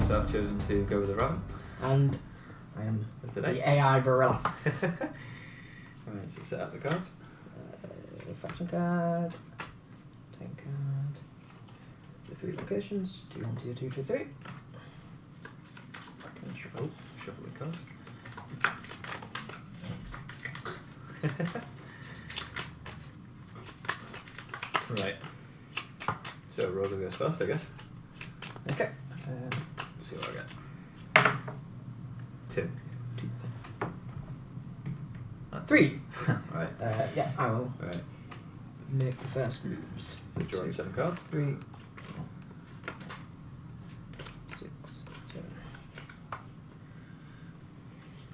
So I've chosen to go with the Ravent. And I am Today. the AI Virullas. Right, so set up the cards. Faction card. 10 card. The 3 locations. 2, 1, 2, 2, 2, 3. Shuffle the cards. Right. So Roller goes first, I guess. Okay. Let's see what I get. 2. 3. Right. Yeah, I will Right. make the first moves. So drawing 7 cards. 3, 4, 6, 7.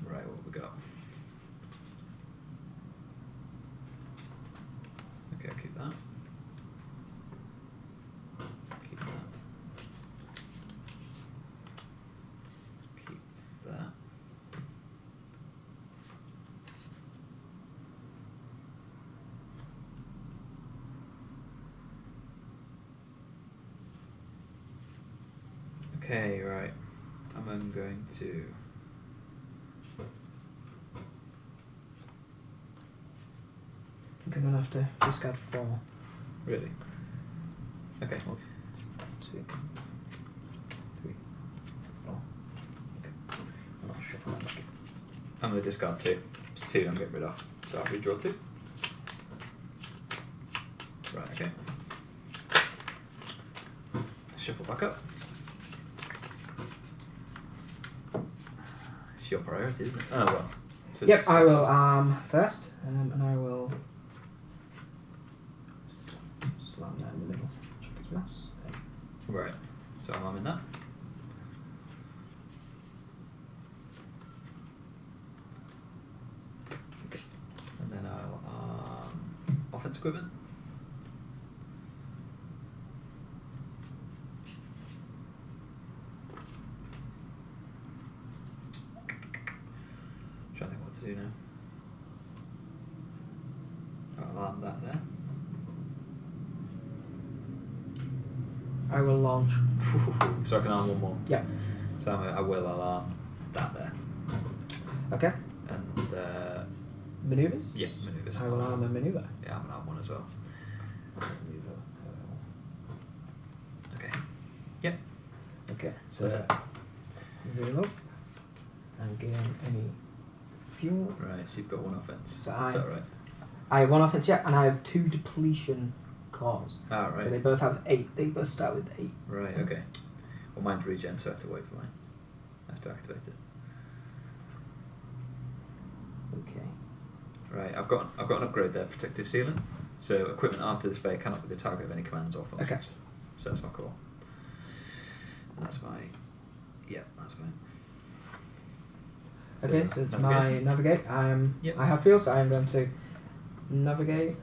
Right, what have we got? Okay, I'll keep that. Keep that. Keep that. Okay, right. I'm going to... I think I'm going to have to discard 4. Really? Okay. 1, 2, 3, 4. Okay. I'll shuffle that back. I'm going to discard 2. It's 2 I'm getting rid of. So I'll redraw 2. Right, okay. Shuffle back up. It's your priority, isn't it? Oh, well. So Yep, I will first, and I will slam that in the middle. Check his mass. Right. So I'm in that. Okay. And then I'll offense equipment. Trying to think what to do now. I'll alarm that there. I will launch. So I can arm 1 more. Yeah. So I will alarm that there. Okay. And Maneuvers? yeah, maneuvers. I will arm a maneuver. Yeah, I'm gonna arm 1 as well. Okay. Yep. Okay, so That's it. reload and gain any fuel. Right, so you've got 1 offense. So Is that right? I have 1 offense, yeah, and I have 2 depletion cores. Ah, right. So they both have 8. They both start with 8. Right, okay. Well, mine's regen, so I have to wait for mine. I have to activate it. Okay. Right, I've got an upgrade there, protective ceiling. So equipment armed to display cannot be the target of any commands or functions. Okay. So that's my call. And that's my... Yeah, that's fine. Okay, so it's my navigate. Yep. I have fuel, so I am going to navigate.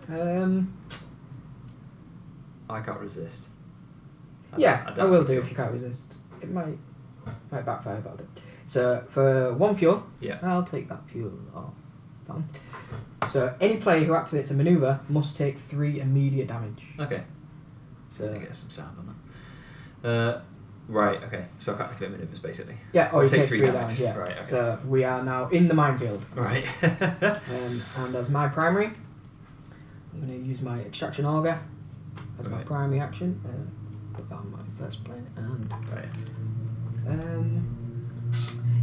I can't resist. I will do if you can't resist. It might backfire, but I'll do. So for 1 fuel, yeah, I'll take that fuel off. Fine. So any player who activates a maneuver must take 3 immediate damage. Okay. So I get some sound on that. Right, okay. So I can't activate maneuvers basically. yeah, or you take 3 damage. damage. Yeah. Right, okay. So we are now in the minefield. Right. And as my primary, I'm going to use my extraction auger as my primary action. Put that on my first plane and Right.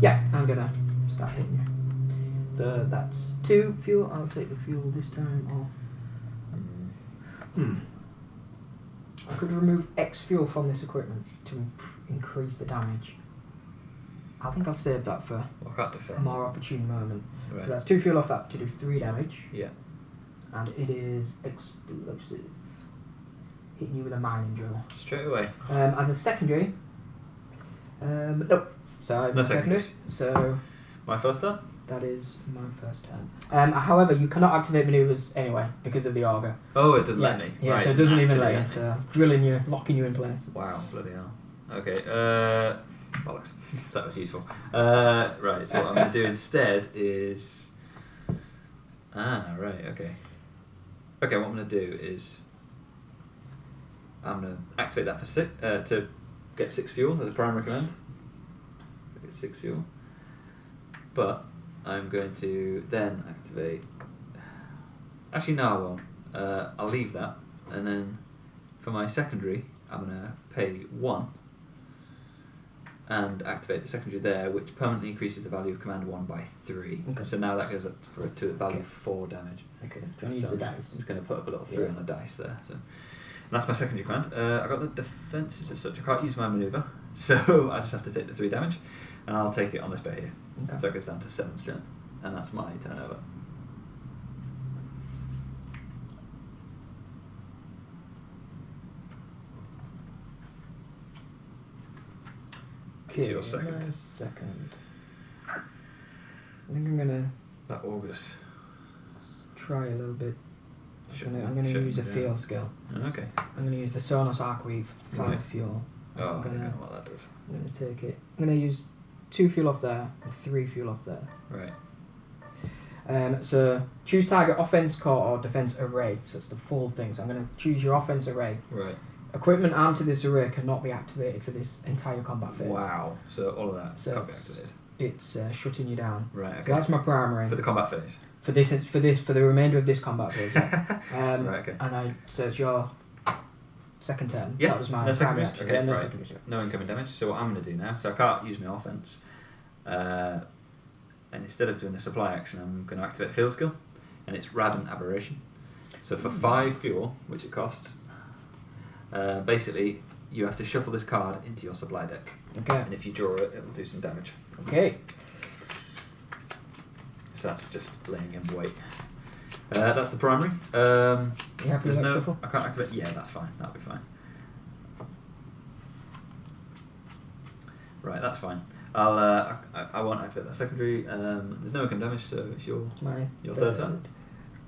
yeah, I'm gonna start hitting you. So that's 2 fuel. I'll take the fuel this time off. I could remove X fuel from this equipment to increase the damage. I think I'll save that for Well, I can't a defend. more opportune moment. Right. So that's 2 fuel off that to do 3 damage. Yeah. And it is explosive. Hitting you with a mining drill. Straight away. As a secondary, nope. So I have No a secondary. secondaries. So My first turn? that is my first turn. However, you cannot activate maneuvers anyway because of the auger. Oh, it doesn't let me. Yeah, right, so it doesn't even actually let you. So drilling you, locking you in place. Wow, bloody hell. Okay, bollocks. So that was useful. Right, so what I'm going to do instead is... right, okay. Okay, what I'm going to do is... I'm going to activate that for to get 6 fuel as a primary command. 6 fuel. But I'm going to then activate... Actually, no, I won't. I'll leave that, and then for my secondary, I'm going to pay 1 and activate the secondary there, which permanently increases the value of command 1 by 3. Okay. So now that goes up to a value of 4 damage. Okay. Do you want to use the dice? I'm just going to put up a little 3 on the dice there. So. And that's my secondary command. I got no defences as such. I can't use my manoeuvre, so I just have to take the 3 damage, and I'll take it on this bay here. Okay. So it goes down to 7 strength, and that's my turnover. Okay, Your second. my second. I think I'm gonna That augurs. try a little bit. Shouldn't- I'm gonna shouldn't use a do. field skill. Okay. I'm gonna use the Sonos Arcweave 5 Right. fuel. Oh, I I'm don't gonna, know what that does. I'm gonna take it. I'm gonna use 2 fuel off there and 3 fuel off there. Right. So choose target offense core or defense array. So it's the full thing. So I'm gonna choose your offense array. Right. Equipment armed to this array cannot be activated for this entire combat phase. Wow. So all of that So can't be it's- activated. It's shutting you down. Right. Okay. So that's my primary For the combat phase. for the remainder of this combat phase. Yeah. Right. Okay. And so it's your second turn. Yeah, That was my no primary secondaries. action. Okay, Yeah, no right. secondaries, yeah. No incoming damage. So what I'm going to do now, so I can't use my offense, and instead of doing a supply action, I'm going to activate a field skill, and it's Ravent Aberration. So for 5 fuel, which it costs, basically you have to shuffle this card into your supply deck, Okay. and if you draw it, it'll do some damage. Okay. So that's just laying in wait. That's the primary. You happy There's with that no. shuffle? I can't activate. Yeah, that's fine. That'll be fine. Right, that's fine. I won't activate that secondary. There's no income damage, so it's your third turn.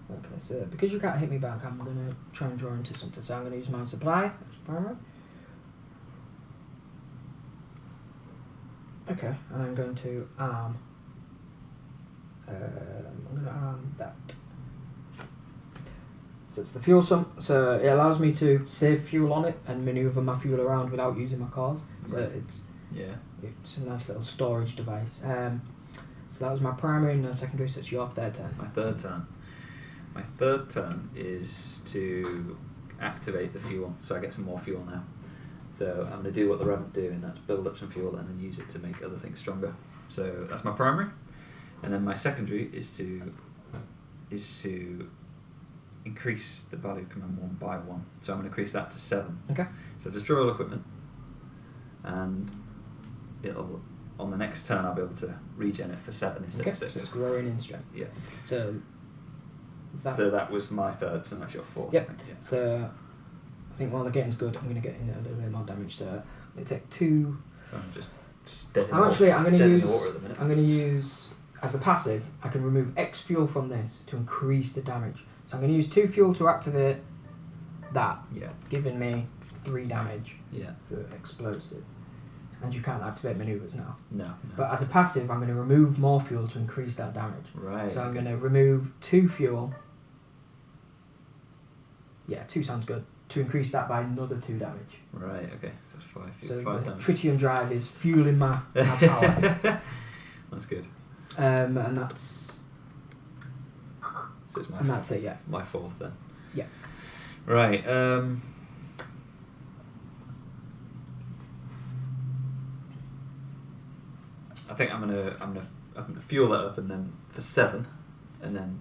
Okay, so because you can't hit me back, I'm gonna try and draw into something. So I'm gonna use my supply primary. Okay, and I'm going to arm. I'm gonna arm that. So it's the fuel sum. So it allows me to save fuel on it and maneuver my fuel around without using my cores. So Right. it's Yeah. a nice little storage device. So that was my primary and secondary. So it's your third turn. My third turn. My third turn is to activate the fuel, so I get some more fuel now. So I'm going to do what the Ravent do, and that's build up some fuel and then use it to make other things stronger. So that's my primary, and then my secondary is to increase the value of command 1 by 1. So I'm going to increase that to 7. Okay. So destroy all equipment, and it'll on the next turn I'll be able to regen it for 7 instead Okay. of 6. So it's growing in strength. Yeah. So. So that was my third, so that's your fourth. Yep. I think, yeah. So I think while the getting's good, I'm going to get in a little bit more damage. So I'm going to take 2. So I'm just dead in I'm the going to dead in use. the water at the minute. I'm going to use as a passive. I can remove X fuel from this to increase the damage. So I'm going to use 2 fuel to activate that, Yeah. giving me 3 damage Yeah. for explosive. And you can't activate maneuvers now. No. But as a passive, I'm going to remove more fuel to increase that damage. Right. So I'm going to remove 2 fuel. Yeah, 2 sounds good. To increase that by another 2 damage. Right. Okay. So it's 5. So 5 the damage. tritium drive is fueling my power. That's good. And that's So it's and that's it. Yeah. my fourth then. Yeah. Right. I think I'm gonna fuel that up and then for 7, and then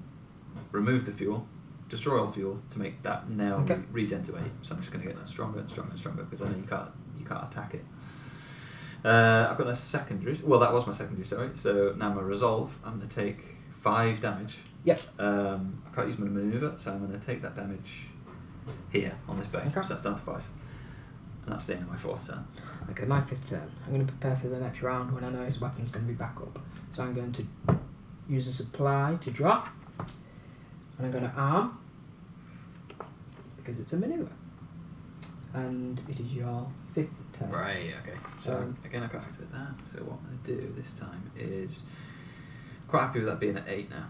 remove the fuel, destroy all fuel to make that now Okay. regen to 8. So I'm just gonna get that stronger and stronger and stronger because I know you can't attack it. I've got a secondary. Well, that was my secondary. Sorry. So now my resolve. I'm gonna take 5 damage. Yep. I can't use my maneuver, so I'm gonna take that damage here on this bay. Okay. So that's down to 5, and that's the end of my 4th turn. Okay, my 5th turn. I'm going to prepare for the next round when I know his weapon's going to be back up. So I'm going to use a supply to draw. And I'm going to arm because it's a maneuver. And it is your 5th turn. Right. Okay. So again, I can't activate that. So what I'm gonna do this time is quite happy with that being at 8 now.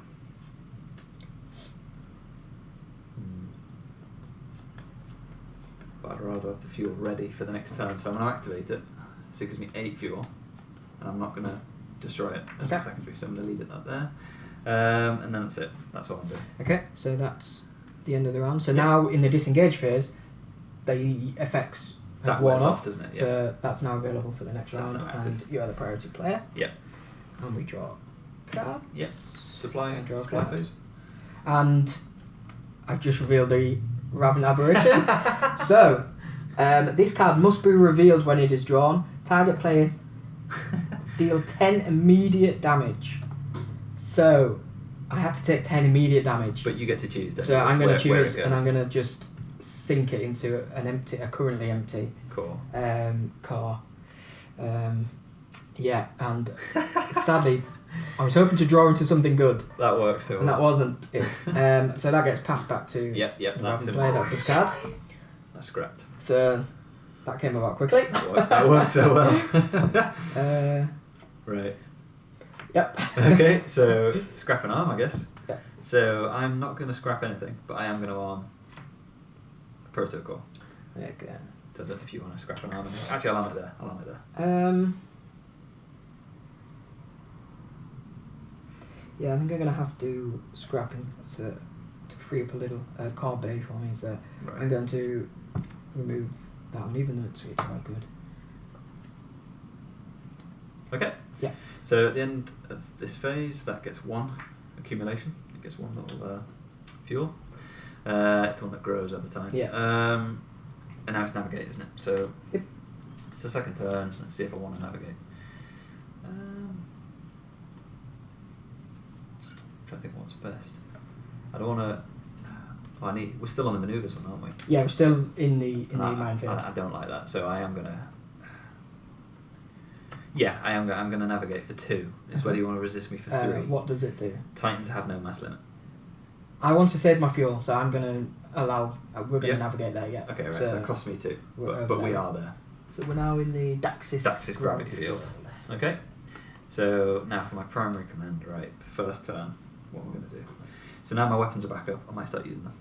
But I'd rather have the fuel ready for the next turn, so I'm going to activate it. So it gives me 8 fuel, and and I'm not going to destroy it as Okay. my secondary, so I'm going to leave it there. And then that's it. That's all I'm doing. Okay, so that's the end of the round. So now in the disengage phase, the effects have That worn wears off, off, doesn't it? Yeah. so that's now available for the next So that's round, now active. and you are the priority player. Yep. And we draw cards. Yep. Supply Draw a supply card. phase. And I've just revealed the Ravent aberration. So, this card must be revealed when it is drawn. Target player deal 10 immediate damage. So, I have to take 10 immediate damage. But you get to choose. So I'm going to where it choose, goes. and I'm going to just sink it into a currently empty Cool. core. Yeah, and sadly, I was hoping to draw into something good, That works. So and that wasn't it. So that gets passed back to Yep. the That's Ravent it. player. That's this card. That's correct. So that came about quickly. That worked so well. Right. Yep. Okay, so scrap an arm, I guess. Yeah. So I'm not going to scrap anything, but I am going to arm a protocol. Okay. So I don't know if you want to scrap an arm. Actually, I'll arm it there. Yeah, I think I'm gonna have to scrap him to free up a little core bay for me. So Right. I'm going to remove that one, even though it's quite good. Okay. Yeah. So at the end of this phase, that gets one accumulation. It gets one little fuel. It's the one that grows over time. Yeah. And now it's navigate, isn't it? So Yep. it's the second turn. Let's see if I want to navigate. Trying to think what's best. I don't want to. We're still on the manoeuvres one, aren't we? Yeah, we're still in the And minefield. I don't like that, so I am gonna. Yeah, I'm gonna navigate for 2. It's whether you want to resist me for 3. What does it do? Titans have no mass limit. I want to save my fuel, so I'm gonna allow. We're gonna Yeah. navigate there. Yeah. Okay, right. So it costs me 2, we're but we there. are there. So we're now in the Daxis Gravity Field. Okay. So now for my primary command, right? First turn. What am I going to do? So now my weapons are back up. I might start using them.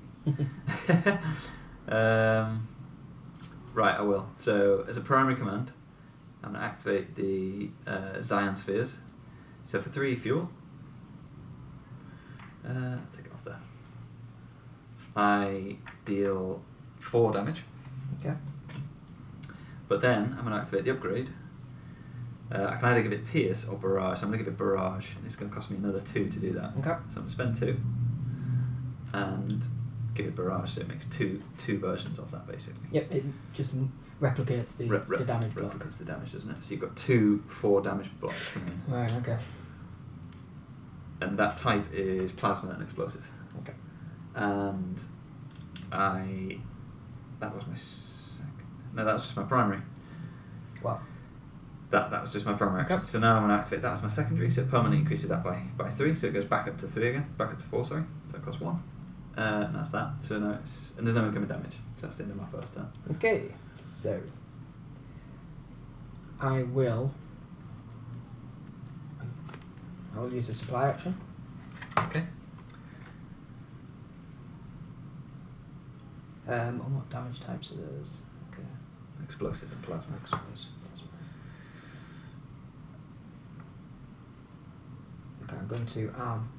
Right, I will. So as a primary command, I'm going to activate the Zion Spheres. So for 3 fuel, take it off there. I deal 4 damage. Okay. But then I'm going to activate the upgrade. I can either give it Pierce or Barrage. So I'm going to give it Barrage. It's going to cost me another 2 to do that. Okay. So I'm going to spend 2 and give it Barrage, so it makes two versions of that basically. Yep. It just replicates the damage block. Replicates the damage, doesn't it? So you've got 2 4 damage blocks from me. Right. Okay. And that type is Plasma and Explosive. Okay. And that was my second. No, that was just my primary. Wow. That was just my primary action. Okay. So now I'm going to activate that as my secondary, so it permanently increases that by 3, so it goes back up to 3 again, back up to 4, sorry, so it costs 1. And that's that. So now and there's no incoming damage, so that's the end of my first turn. Okay, so I will use the supply action. Okay. And what damage types are those? Okay. Explosive and Plasma. Explosive. Okay, I'm going to arm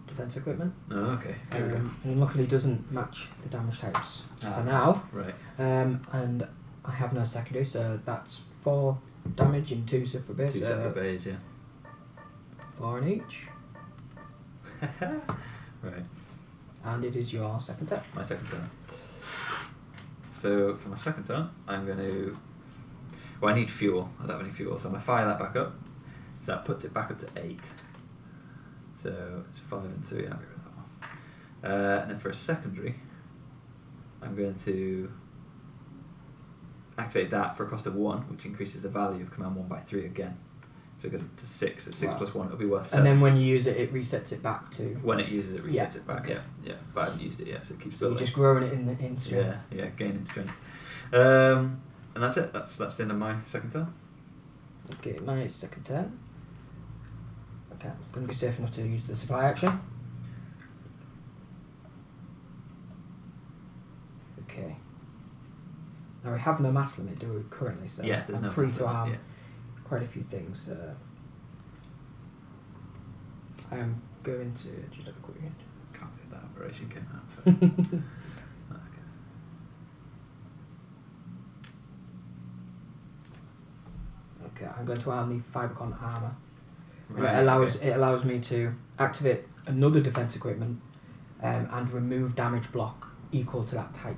defense equipment. Oh, okay. Here we go. And luckily doesn't match the damage types for Ah, now. Right. And I have no secondary, so that's 4 damage in 2 separate bays. 2 separate bays, yeah. 4 in each. Right. And it is your second turn. My second turn. So for my second turn, I'm going to. Well, I need fuel. I don't have any fuel, so I'm going to fire that back up. So that puts it back up to 8. So it's 5 and 3. I'll get rid of that one. And then for a secondary, I'm going to activate that for a cost of 1, which increases the value of command 1 by 3 again. So it goes up to 6. At 6 Wow. plus 1, it'll be worth 7. And then when you use it, it resets it back to. When it uses it, resets Yeah, it back. okay. Yeah. But I haven't used it yet, so it keeps So you're building. just growing it in strength. Yeah, gaining strength. And that's it. That's the end of my second turn. Okay, my second turn. Okay, I'm going to be safe enough to use the supply action. Okay. Now we have no mass limit, do we, currently? So Yeah, there's I'm no free mass to limit, arm yeah. quite a few things. I am going to just have a quick read. Can't believe that operation came out. So. That's good. Okay, I'm going to arm the Fibercon armor. Right, It allows me to activate another defense equipment and remove damage block equal to that type.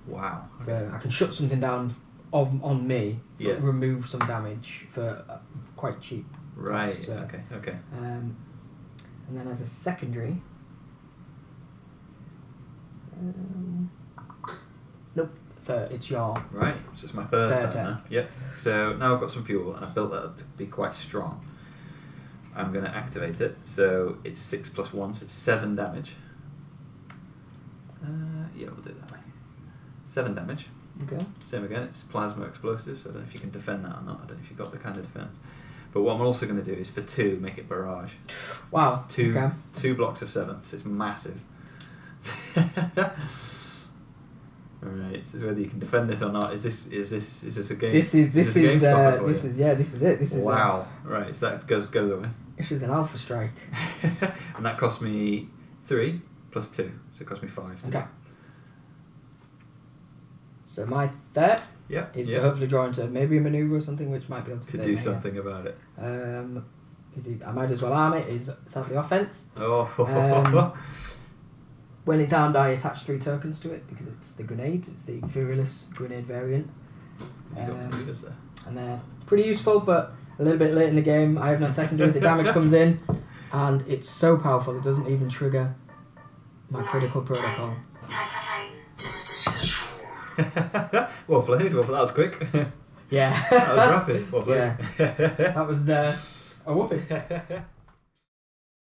Wow. So I can shut something down on me, Yeah. but remove some damage for quite cheap. Right. So, Okay. and then as a secondary, nope. So it's your Right. So it's my third Third turn turn. now. Yep. So now I've got some fuel and I've built that up to be quite strong. I'm going to activate it. So it's 6 + 1, so it's 7 damage. Yeah, we'll do it that way. 7 damage. okay. Same again, it's plasma explosives. I don't know if you can defend that or not. I don't know if you've got the kind of defense. But what I'm also going to do is for 2, make it barrage. Wow. So it's two, Okay. 2 blocks of 7, so it's massive. Alright, so whether you can defend this or not, is this a game? This is a game stopper for this you? is this is it. This is Wow. Right, so that goes away. This is an alpha strike. And that cost me 3 + 2, so it cost me 5. Okay. So my third Yeah. is to hopefully draw into maybe a maneuver or something which might be able to to save do me, something about it. I might as well arm it. It's sadly offense. Oh. When it's armed, I attach 3 tokens to it because it's the grenades. It's the Virullas grenade variant. You got readers there. And they're pretty useful, but a little bit late in the game. I have no secondary. The damage comes in, and it's so powerful it doesn't even trigger my critical protocol. Well played. Well, that was quick. Yeah. That was rapid. Well played. Yeah. That was a whooping.